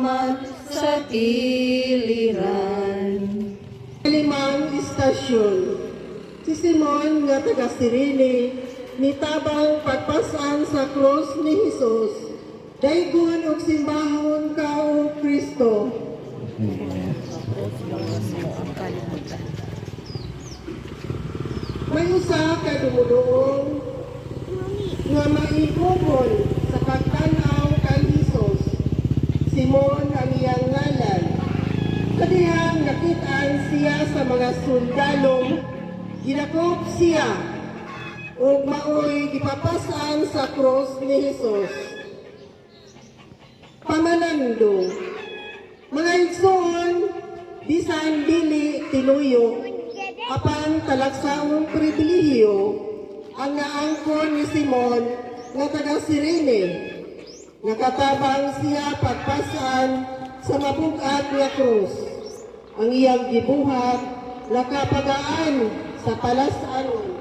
human sa tiliran. Limang istasyon. Si Simon nga taga Cirene, nitabang pagpasan sa krus ni Jesus. Daygon og simbahon ka o Kristo. May usa ka dumudoong nga maigubon sa pagtanaw kay Jesus. Simon ang iyang ngalan. Kadihang nakitaan siya sa mga sundalong, ginakop siya ug maoy gipapasan sa krus ni Jesus. Pamanando, mga igsoon, bisan dili tinuyo, apan talagsaong pribilehiyo ang naangkon ni Simon nga taga Cirene. Nakatabang siya pagpasan sa mabugat nga krus. Ang iyang gibuhat nakapagaan sa palasanon.